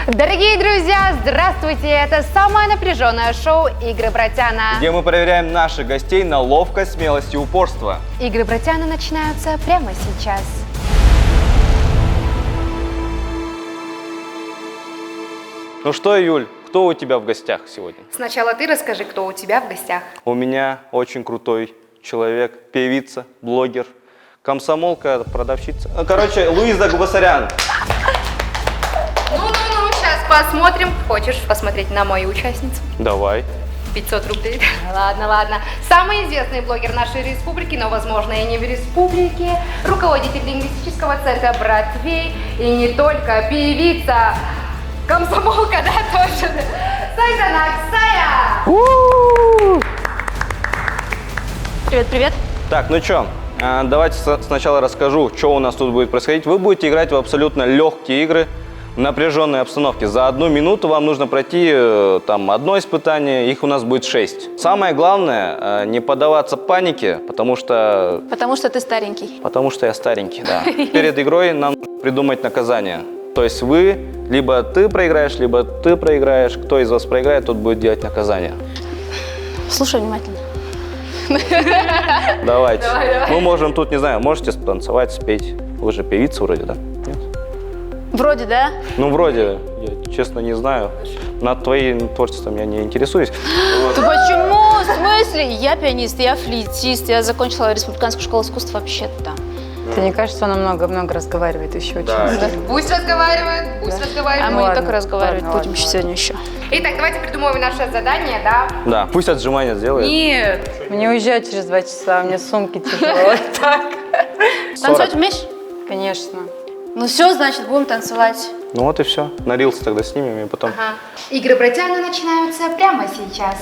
Дорогие друзья, здравствуйте! Это самое напряженное шоу «Игры Братяна». Где мы проверяем наших гостей на ловкость, смелость и упорство. Игры Братяна начинаются прямо сейчас. Ну что, Юль, кто у тебя в гостях сегодня? Сначала ты расскажи, кто у тебя в гостях. У меня очень крутой человек, певица, блогер, комсомолка, продавщица. Короче, Луиза Губасарян. Ну, сейчас посмотрим. Хочешь посмотреть на мою участницу? Давай. 500 рублей. Ладно. Самый известный блогер нашей республики, но, возможно, и не в республике. Руководитель лингвистического центра «Братвей». И не только певица. Комсомолка, да, тоже. Сайзан Аксая! Привет. Так, ну что, давайте сначала расскажу, что у нас тут будет происходить. Вы будете играть в абсолютно легкие игры, в напряженной обстановке. За 1 минуту вам нужно пройти там одно испытание, их у нас будет 6. Самое главное, не поддаваться панике, потому что... Потому что ты старенький. Потому что я старенький, да. Перед игрой нам нужно придумать наказание. То есть вы, либо ты проиграешь, либо ты проиграешь. Кто из вас проиграет, тот будет делать наказание. Слушай внимательно. Давайте. Мы можем тут, не знаю, можете танцевать, спеть. Вы же певица вроде, да? Нет? Вроде, да? Ну, вроде, я честно не знаю. Над твоим творчеством я не интересуюсь. Ты почему? В смысле? Я пианист, я флейтист, я закончила республиканскую школу искусств вообще-то. Мне кажется, он много разговаривает еще очень. Пусть разговаривает. А мы не ладно, только разговаривать ладно, будем ладно. сегодня еще. Итак, давайте придумаем наше задание, да? Да, пусть отжимания сделает. Нет, мне уезжать через 2 часа, мне сумки тяжело. Танцевать умеешь? Конечно. Ну все, значит, будем танцевать. Ну вот и все. На рилс тогда снимем и потом... Ага. Игры Братяна начинаются прямо сейчас.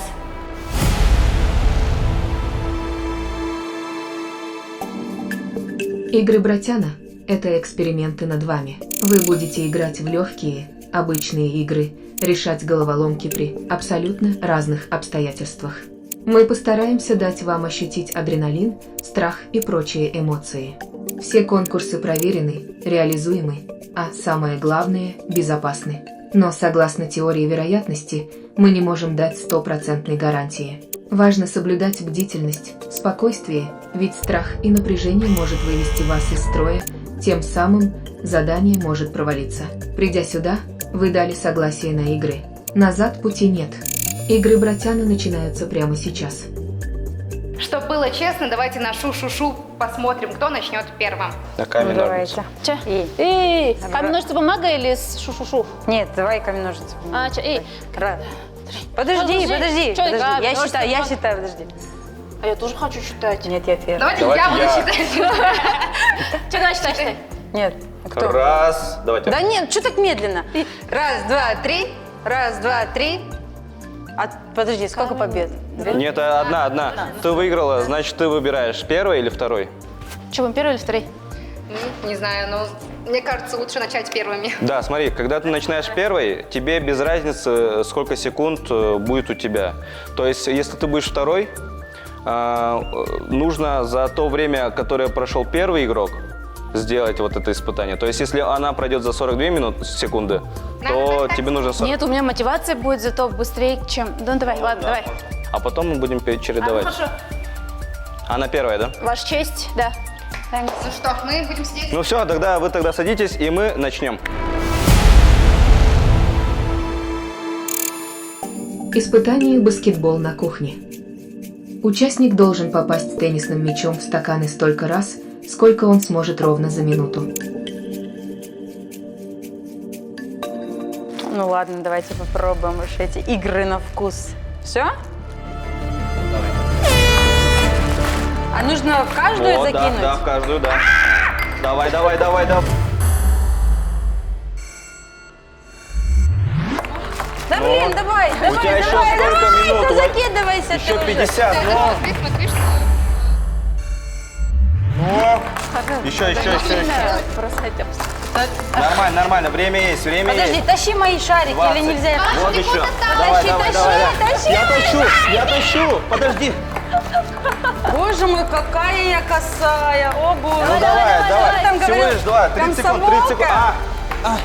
Игры Братяна – это эксперименты над вами. Вы будете играть в легкие, обычные игры, решать головоломки при абсолютно разных обстоятельствах. Мы постараемся дать вам ощутить адреналин, страх и прочие эмоции. Все конкурсы проверены, реализуемы, а самое главное – безопасны. Но согласно теории вероятности, мы не можем дать стопроцентной гарантии. Важно соблюдать бдительность, спокойствие, ведь страх и напряжение может вывести вас из строя, тем самым задание может провалиться. Придя сюда, вы дали согласие на игры. Назад пути нет. Игры Братяна начинаются прямо сейчас. Чтобы было честно, давайте на шу-шу-шу посмотрим, кто начнет первым. На камень ножницы. Че? И. Камень, ножницы, бумага или с шу-шу-шу? Нет, давай камень, ножницы. Раз. Подожди. Чё, камень, Я ножницы, считаю, подожди. А я тоже хочу считать. Нет, я первый. Давайте Давайте я буду я. считать. Че, давай считай. Нет. Кто? Раз, давайте. Да нет, что так медленно? Раз, два, три. Раз, два, три. Подожди, сколько побед? Две? Нет, одна. Ты выиграла, значит, ты выбираешь первый или второй. Че, будем первый или второй? Не знаю, но мне кажется, лучше начать первыми. Да, смотри, когда ты начинаешь первый, тебе без разницы, сколько секунд будет у тебя. То есть, если ты будешь второй, нужно за то время, которое прошел первый игрок, сделать вот это испытание. То есть, если она пройдет за 42 секунды, то тебе нужно... Нет, у меня мотивация будет зато быстрее, чем... Ну, давай, ладно, давай. А потом мы будем чередовать. Хорошо. Она первая, да? Ваша честь, да. Ну что, мы будем сидеть? Ну все, тогда вы садитесь, и мы начнем. Испытание баскетбол на кухне. Участник должен попасть теннисным мячом в стаканы столько раз, сколько он сможет ровно за минуту. Ну ладно, давайте попробуем уж эти игры на вкус. Все? А нужно в каждую Вот, закинуть? да, в каждую, да. Давай. Да блин, давай, У тебя еще сколько минут? да закидывайся Еще ты уже. 50, но... Смотри. Еще. Просто хотя бы. Нормально, время есть. Подожди, тащи мои шарики 20. или нельзя? Вот еще. Тащи. Я тащу. Подожди. Боже мой, какая я косая. О, боже. Ну давай. Там Всего говорю, лишь 30 секунд. комсомолка. А,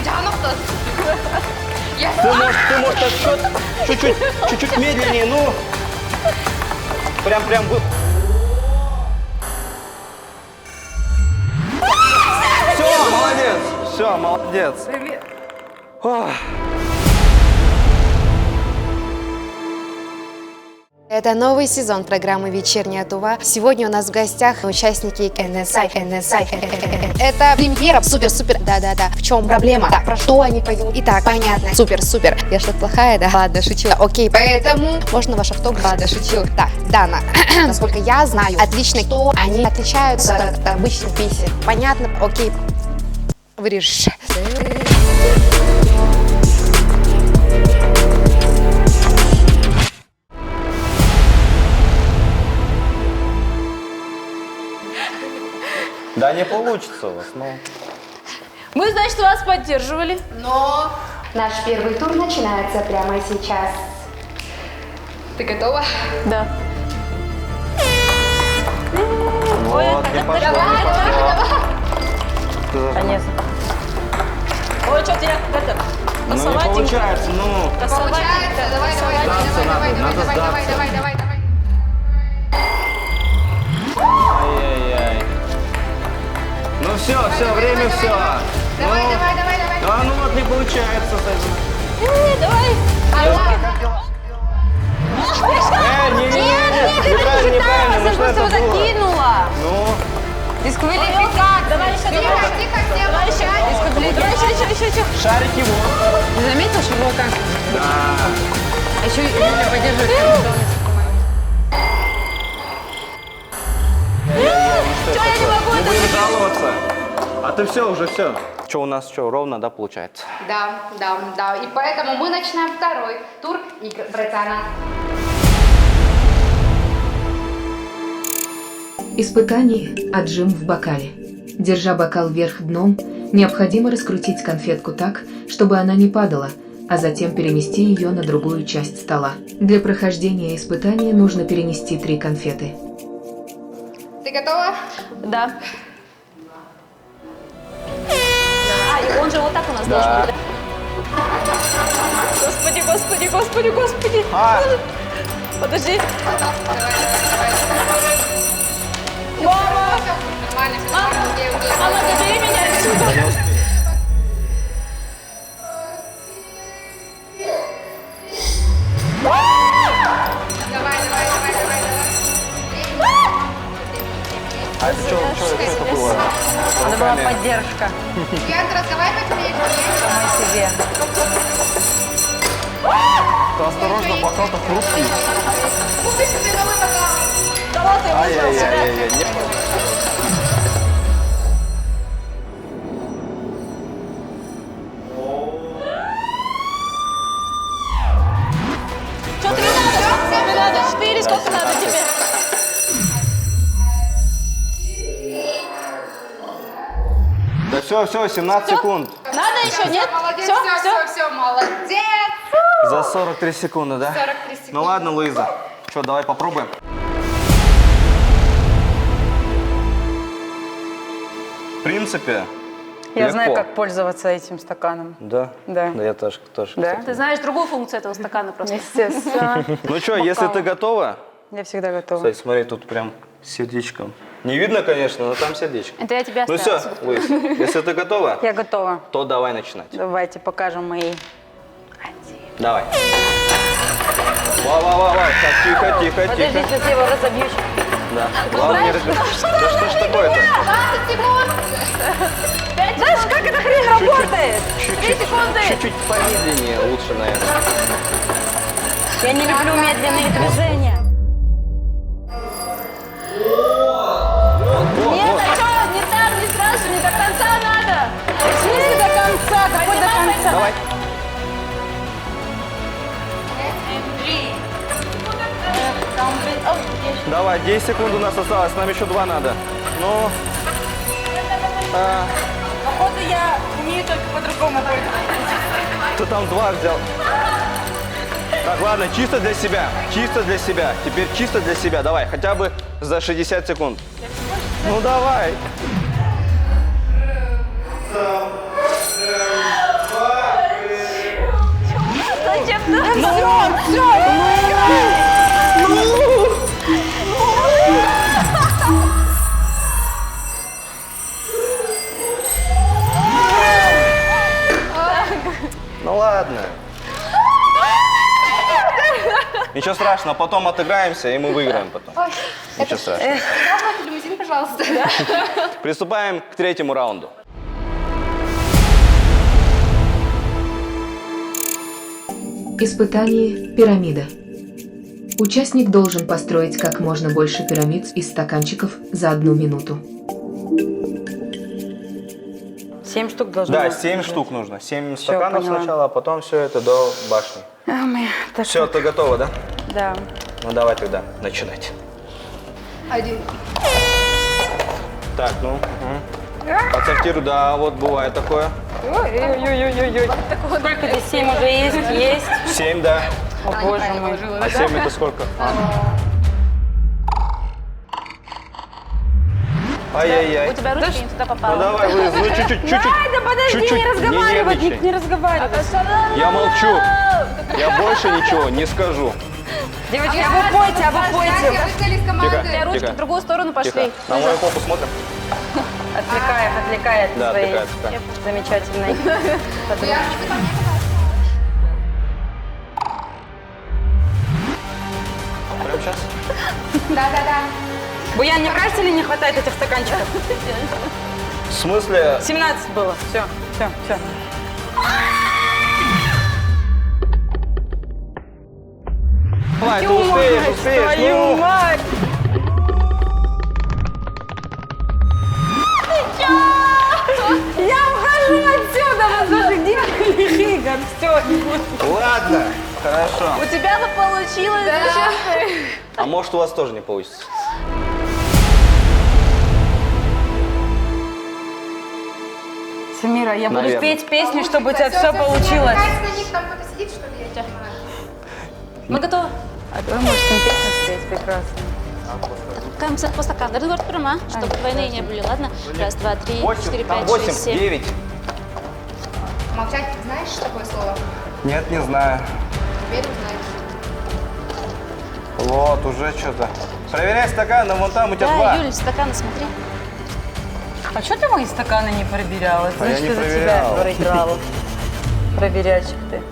Да, ну просто. Ты можешь так чуть-чуть медленнее, ну. Прям. Все, молодец. Ох. Это новый сезон программы «Вечерняя Тува». Сегодня у нас в гостях участники NSI. Это премьера. Супер. Да. В чем проблема? Да, про что они поют? Итак, понятно. Супер. Я что-то плохая, да? Ладно, шучу. Окей, поэтому можно ваш автограф? Ладно, шучу. Так, Дана. Насколько я знаю, отлично, кто они отличаются от обычных песен. Понятно? Окей. Вырежешь. Да не получится у вас, но... Мы, значит, вас поддерживали. Но наш первый тур начинается прямо сейчас. Ты готова? Да. Вот, не пошло. Конечно. Ой, что-то я это... Ну не получается, ну. Получается, давай. Ай-яй-яй. Ну все, время все. Давай. А ну вот не получается. Давай. Неправильно, Я просто его закинула. Ну, Дисквалификация. Давай еще. Тихо, всем Давай еще. молчать. Еще. шарики вот. Ты заметил, что было как? Да. А еще Юля поддерживает. Не будем жаловаться. А ты все. Что у нас, ровно, да, получается? Да. И поэтому мы начинаем второй тур игр, братана. Испытание «Отжим в бокале». Держа бокал вверх дном, необходимо раскрутить конфетку так, чтобы она не падала, а затем перенести ее на другую часть стола. Для прохождения испытания нужно перенести 3 конфеты. Ты готова? Да. А, он же вот так у нас должен быть. Господи. Подожди. Мама, забери меня отсюда. А это что это было? Это была поддержка Ян, разговаривать умеешь? самой себе. Да осторожно, бокал-то хрупкий. Купи себе новый бокал. Кого ты вызвал сюда? Ай-яй-яй. Что тебе надо? Тебе надо 4, сколько надо тебе? Да все, 17 секунд. Надо еще, нет? Молодец, Все. все, молодец. За 43 секунды, да? 43 секунды. Ну ладно, Луиза. Что, давай попробуем. В принципе, Я легко. знаю, как пользоваться этим стаканом. Да? Да. Да, я тоже. Да? Ты знаешь другую функцию этого стакана просто. Естественно. Ну что, если ты готова, Я всегда готова. кстати, смотри, тут прям сердечком. Не видно, конечно, но там сердечко. Это я тебя Ну оставила. все, Луиз, если ты готова, Я готова. то давай начинать. Давайте покажем мои. Давай. Вау. Так, тихо. Подожди, сейчас я его разобью. Да. Главное не разбирать. Да что ж такое-то? 20 секунд. Знаешь, как эта хрень работает? 3 секунды. Чуть-чуть помедленнее лучше, наверное. Я не люблю медленные движения. Нет, а что? Не так, не сразу, не до конца надо. В смысле до конца? Какой до конца? Давай. Давай, 10 секунд у нас осталось, нам еще 2 надо. Ну, Походу я умею только по-другому быть. ты там 2 взял. Так, ладно, чисто для себя. Теперь чисто для себя. Давай, хотя бы за 60 секунд. Ну давай. 3, 2, Ну ладно. Ничего страшного, потом отыграемся, и мы выиграем потом. Ой, Ничего страшного. Давайте лимузин, пожалуйста. Приступаем к третьему раунду. Испытание «Пирамида». Участник должен построить как можно больше пирамид из стаканчиков за 1 минуту. 7 штук должно Да, быть. 7 штук нужно. 7 Всё, стаканов поняла. сначала, а потом все это до башни. Все, ты готова, да? Да. Ну давай тогда начинать. 1. Так, ну. Подсортирую, да, вот бывает такое. Ой-ой-ой-ой-ой. Сколько здесь? 7 уже есть? Есть. 7, да. О, боже мой. А 7 это сколько? Ай-яй-яй. У тебя ручка не туда Ну попала. давай, вы, ну чуть-чуть, чуть-чуть. Да подожди, Чуть-чуть. не разговаривать, нервничай. не разговаривать. Я молчу. Я больше ничего не скажу. Девочки, а вы пойте, а вы пойте. Вы стали с командой. Тихо. Ручки в другую сторону Тихо. пошли. На мою попу смотрим. Отвлекает Да, своей отвлекает. замечательной подруги. Яночка, ко мне, Прямо сейчас? пожалуйста. Да. Буян, мне кажется, или не хватает этих стаканчиков? В смысле? 17 было. Все. Давай, ты успеешь. Твою Ну. мать! Я ухожу отсюда, вот ваших девочек игр. Все. Ладно, хорошо. У тебя бы получилось. Зачем ты? А может у вас тоже не получится? Самира, я буду Наверное. петь песни, чтобы у тебя все получилось. На них там кто-то сидит, что ли? Я не понимаю. Мы готовы. А вы можете песню спеть прекрасно. Каемся по стакану. Разговор прямо, чтобы двойные не были. Ладно? Раз, два, три, 4, 5, 8, 6, 7. 9. Молчать, знаешь такое слово? Нет, не знаю. Теперь узнаешь. Вот, уже что-то. Проверяй стаканы, вон там у тебя Да, 2. Юль, стаканы смотри. А что ты мои стаканы не проверяла? А я Значит, не ты за проверял. тебя проиграла. Проверячик ты.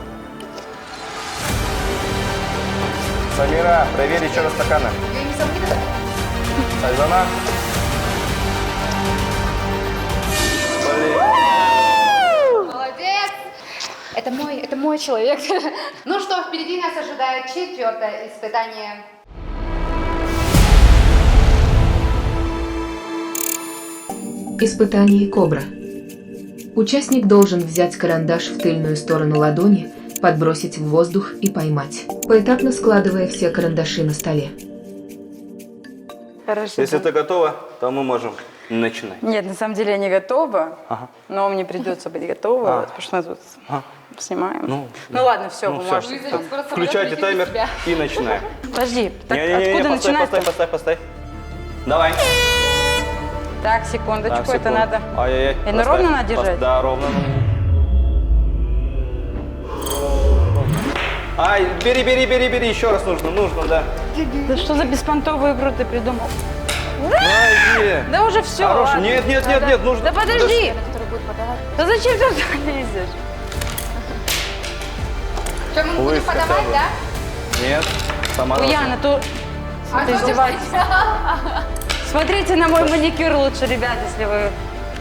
Самира, проверь еще раз стаканы. Я не сомневаюсь. Айзана. Блин. Молодец! Это мой человек. Ну что, впереди нас ожидает 4-е испытание. Испытание «Кобра». Участник должен взять карандаш в тыльную сторону ладони, подбросить в воздух и поймать, поэтапно складывая все карандаши на столе. Хорошо. Если ты готова, то мы можем начинать. Нет, на самом деле я не готова, Ага. но мне придется быть готова, потому что мы тут снимаем. Ну ладно, все, Ну вы все, можете. включайте таймер и начинаем. Подожди, так Не-не-не, откуда постой, начинать? постой. Давай. Так, секундочку, Так, это секунду. надо. Ай-яй-яй. И на Поставь. ровно надо держать? Да, ровно. Ай, бери, еще раз нужно, да. Да что за беспонтовую игру ты придумал? Ай, Да уже все. Хороший. Нет, нужно. Да подожди. Который будет подавать. Да зачем ты туда лезешь? Что, мы будем Лысый подавать, хотя бы. да? Нет, сама Яна, то А ты что издеваетесь. Смотрите на мой маникюр лучше, ребят, если вы...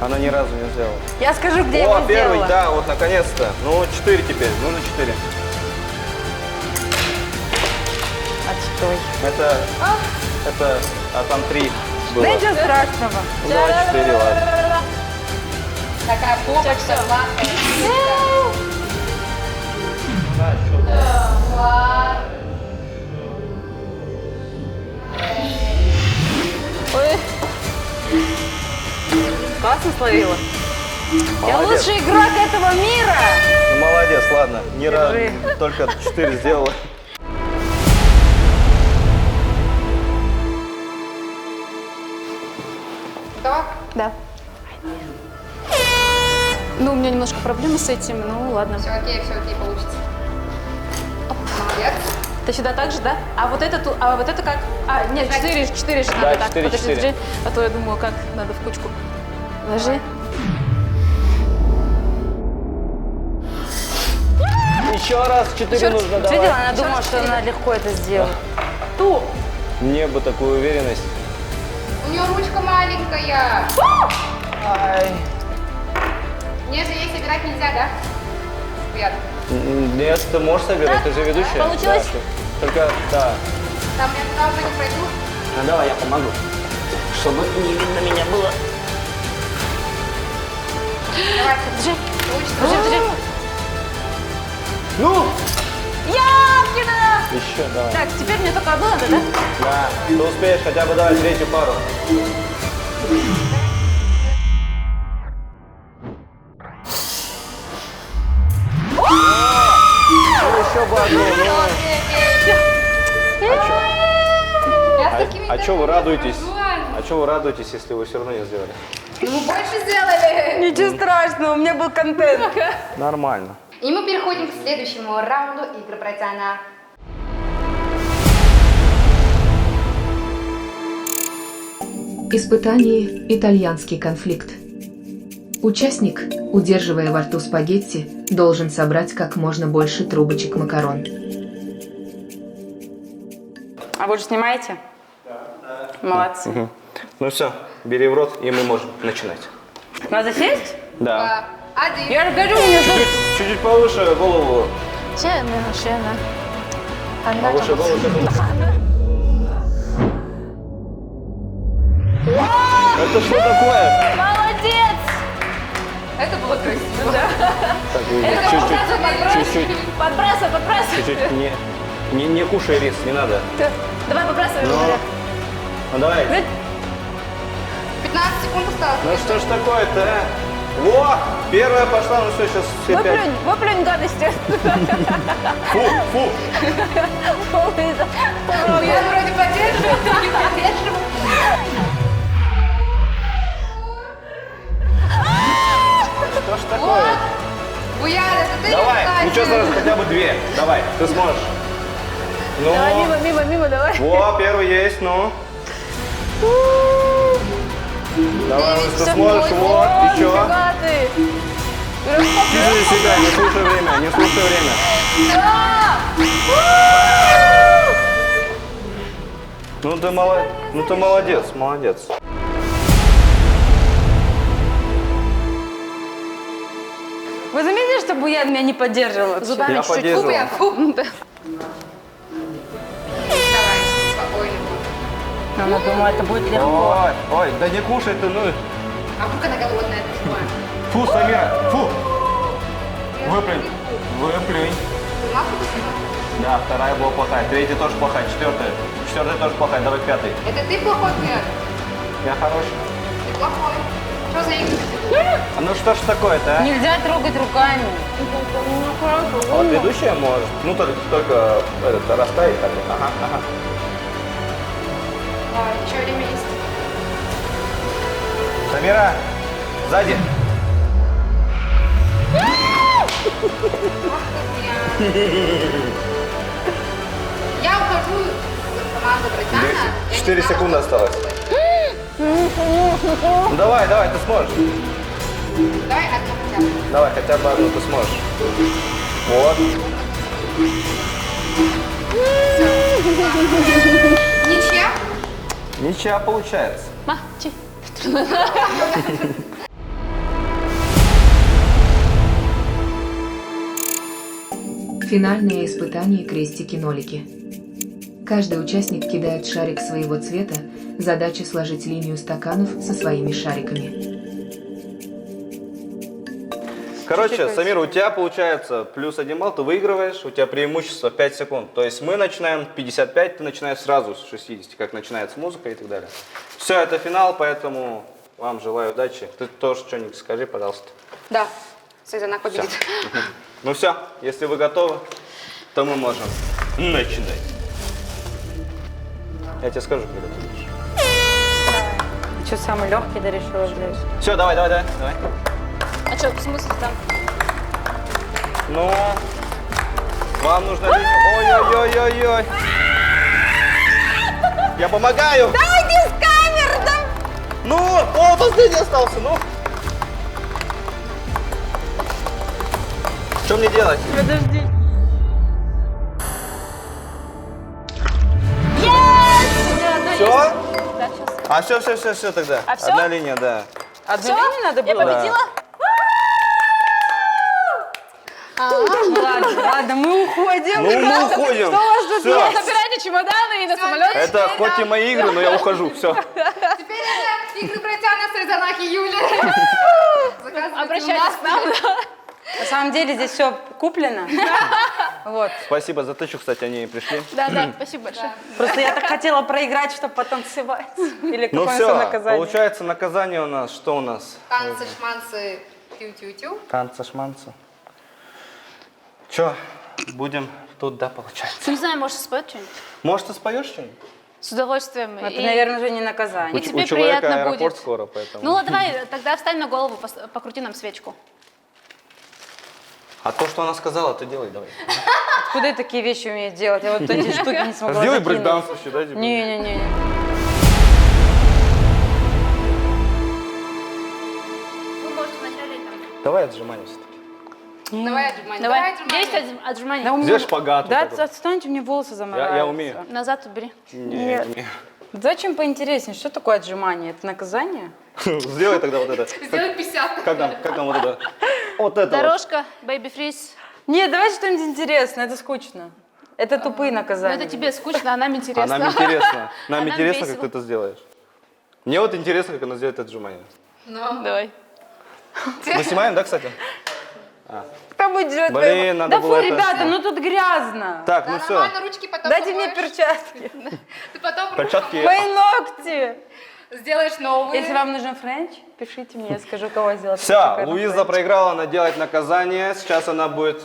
Она ни разу не сделала. Я скажу, где я О, его первый, сделала. да, вот наконец-то. Ну, 4 теперь, нужно 4. Отстой. Это, а там 3 было. Да ничего страшного. Ну, давай 4, ладно. Такая попочка сладкая. Ой. Классно словила. Я Молодец. лучший игрок этого мира. Ну, молодец, ладно. Ни разу, Держи. только 4 сделала. Готова? Да. Ну, у меня немножко проблемы с этим, ну ладно. Все окей, получится. Ты сюда так же, да? А вот это как? А, нет, 4 же Да, надо так. 4, Подожди, 4. подожди. А то я думаю, как надо в кучку. Ложи. Еще раз 4 нужно Видела, давать. она думала, что она легко это сделает. Мне бы такую уверенность. У нее ручка маленькая. Ай. Мне же ей собирать нельзя, да? Нет. Нет, ты можешь собирать, ты же ведущая. Получилось? Да, только, да. Там я туда уже не пройду. Ну давай, я помогу. Чтобы не видно меня было. Давай, Держи. получится. Держи. Ну! Япкина! Еще, давай. Так, теперь мне только одну надо, да? Да, ты успеешь хотя бы давай третью пару. Еще бы одну, Я с такими А что вы радуетесь? дружу. А что вы радуетесь, если вы все равно не сделали? Ну, мы больше сделали. Ничего страшного, у меня был контент. Нормально. И мы переходим к следующему раунду игры Протяна. Испытание «Итальянский конфликт». Участник, удерживая во рту спагетти, должен собрать как можно больше трубочек макарон. А вы же снимаете? Да. Молодцы. Ну все, бери в рот, и мы можем начинать. Надо сесть? Да. Один. Я же говорю, мне тут... Чуть-чуть повыше голову. Машина. Повыше голову. Это что такое? Молодец! Это было красиво. Так, чуть-чуть. Подбрасывай. Чуть-чуть не кушай рис, не надо. Давай подбрасывай. Ну, говорю. ну давай. 15 секунд осталось. Ну что ж такое-то, а? Во! Первая пошла, ну все, сейчас все пять. Выплюнь гадости. Фу! Я вроде поддерживаю, ты не поддерживаю. Что ж такое? Вот. Буян, это ты Давай, кстати. ничего страшного, хотя бы 2. Давай, ты сможешь. Ну, Давай, мимо, давай. во, первый есть, ну. Давай, ты Всё, сможешь, вот, еще. Нифига ты. Тяни себя, не слушай время. Ну ты молодец. Вы заметили, что Буян меня не поддерживал вообще? Зубами Я чуть-чуть. поддерживал. Буян, фу. Да. Давай, спокойно. Она думала, это будет легко. Ой, да не кушай ты, ну. А вдруг она голодная? Ты что? Фу, Самира, фу. Выплюнь. Масло посыпала? Да, вторая была плохая, третья тоже плохая, четвертая тоже плохая, давай пятый. Это ты плохой, Буян? Я хороший. Ты плохой. Что за игры? А ну что ж такое-то, а? Нельзя трогать руками. А вот ведущая может. Ну только этот, расставить так. Ага. Давай, еще время есть. Самира, сзади. Я ухожу из команды Протяна. 4 секунды осталось. Ну давай, ты сможешь. Давай одну хотя бы. Давай, хотя бы одну ты сможешь. Вот. Ничья? Ничья получается. Мати. Финальное испытание крестики-нолики. Каждый участник кидает шарик своего цвета, задача сложить линию стаканов со своими шариками. Короче, Самира, у тебя получается плюс 1 балл, ты выигрываешь, у тебя преимущество 5 секунд. То есть мы начинаем 55, ты начинаешь сразу с 60, как начинается музыка и так далее. Все, это финал, поэтому вам желаю удачи. Ты тоже что-нибудь скажи, пожалуйста. Да. Сазанах победит. Ну все, если вы готовы, то мы можем начинать. Я тебе скажу, когда ты будешь. Что, самый легкий, да, решила взять? Все, давай. А что, в смысле там? Ну, Вам нужно линию. Ой-ой-ой-ой-ой. Я помогаю. Давайте с камер, да. Ну, о, последний остался, ну. Что мне делать? Подожди. Все? Да, сейчас. А все тогда. А всё? Одна линия, да. Одну линию надо Я было? победила. Ладно, мы уходим. Ну, мы уходим. Что у вас тут Всё. есть? Собирайте чемоданы и на самолет. Это хоть и мои игры, но я ухожу. Все. Теперь это игры братья на соревнованиях Юли. Заказывайте у Обращайтесь нас. к нам. На самом деле здесь все куплено. Вот. Спасибо за тысячу, кстати, они пришли. Да, спасибо большое. Просто я так хотела проиграть, чтобы потанцевать. Или Ну какое-то все, наказание. получается наказание у нас. Что у нас? Танцы, шманцы, тю-тю-тю. Танцы-шманцы. Че, будем тут, да, получается? Не знаю, может, споет что-нибудь? Может, ты споешь что-нибудь? С удовольствием. Это, И- наверное, уже не наказание. И тебе у человека приятно аэропорт будет. скоро, поэтому. Ну, ладно, давай, тогда встань на голову, покрути нам свечку. А то, что она сказала, ты делай, давай. Откуда я такие вещи умею делать? Я вот эти штуки не смогла Сделай закинуть. брейкданс еще, да, типа? Не-не-не. Вы можете вначале там... Давай отжимаем все-таки. Давай отжимания. Давай, отжимания. 10 отжиманий. Да у меня- Сделай шпагат. Да, вот так вот. отстаньте, у меня волосы замораются. Я умею. Назад убери. Не умею. Зачем поинтереснее? Что такое отжимание? Это наказание? Сделай тогда вот это. Сделай 50. Как нам вот это? Вот это вот. Дорожка, бэйби фриз. Нет, давайте что-нибудь интересное, это скучно. Это тупые Ну, наказания. это тебе скучно, а нам интересно. А нам интересно. Нам А нам интересно, как весело. ты это сделаешь. Мне вот интересно, как она сделает отжимание. Давай. Мы снимаем, да, кстати? Кто будет делать Блин, твоего- надо Да было фу, это ребята, снять. ну тут грязно. Так, Да, ну все. нормально, ручки потом Дайте мне помоешь. перчатки. Ты потом Перчатки. Мои ногти. сделаешь новые. Если вам нужен френч, пишите мне, я скажу, кого сделать. Все, Шикарный Луиза френч. проиграла, она делает наказание. Сейчас она будет...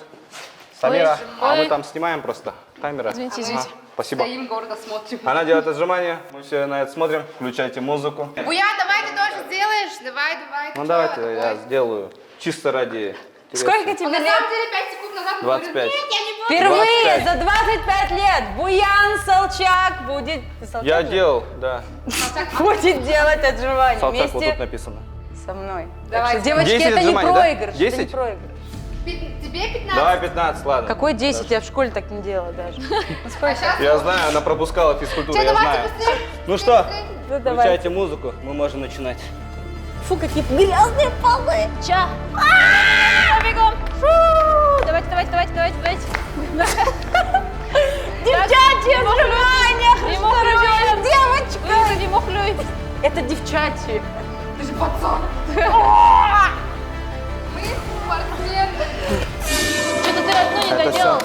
Самира, Ой, а мы ой. там снимаем просто. Камера. Извините, А мы извините. Спасибо. Стоим гордо смотрим. Она делает отжимание. Мы все на это смотрим. Включайте музыку. Буян, давай ты тоже сделаешь. Давай. Ну Ты давайте чё, я давай. сделаю. Чисто ради... Сколько Он тебе на лет? самом деле 5 секунд назад он 25. говорит, нет, я не буду. Впервые 25. за 25 лет Буян Салчак будет... Ты Салчак Я же? делал, да. Будет делать отжимания Салчак вот тут вместе написано. со мной. Давай. Так что, девочки, 10 это не отжиманий, да? проигрыш. это не 10? проигрыш. Тебе 15. Давай 15, ладно. Какой 10? Я в школе так не делала даже. Ну, А сколько? сейчас... Я знаю, она пропускала физкультуру, Чё, я давайте знаю. быстрее. Ну что, Ну, давай. включайте музыку, мы можем начинать. Фу, какие грязные полы. Ча. Бегом. Фу. Давайте. Девчачьи отжимания! Не Что мухлюй. делает девочка? Луиза, не мухлюй. Это девчачьи. Ты же пацан. Мы спортсмены. Что-то ты одну не Это доделал.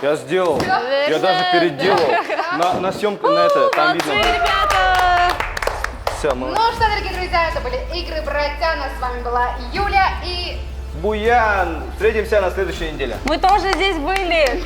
Я сделал, я даже переделал. На съемку, на это, там Молодцы, видно. ребята. Все, мы... Ну что, дорогие друзья, это были игры братьяна. С вами была Юля и... Буян! Встретимся на следующей неделе. Мы тоже здесь были.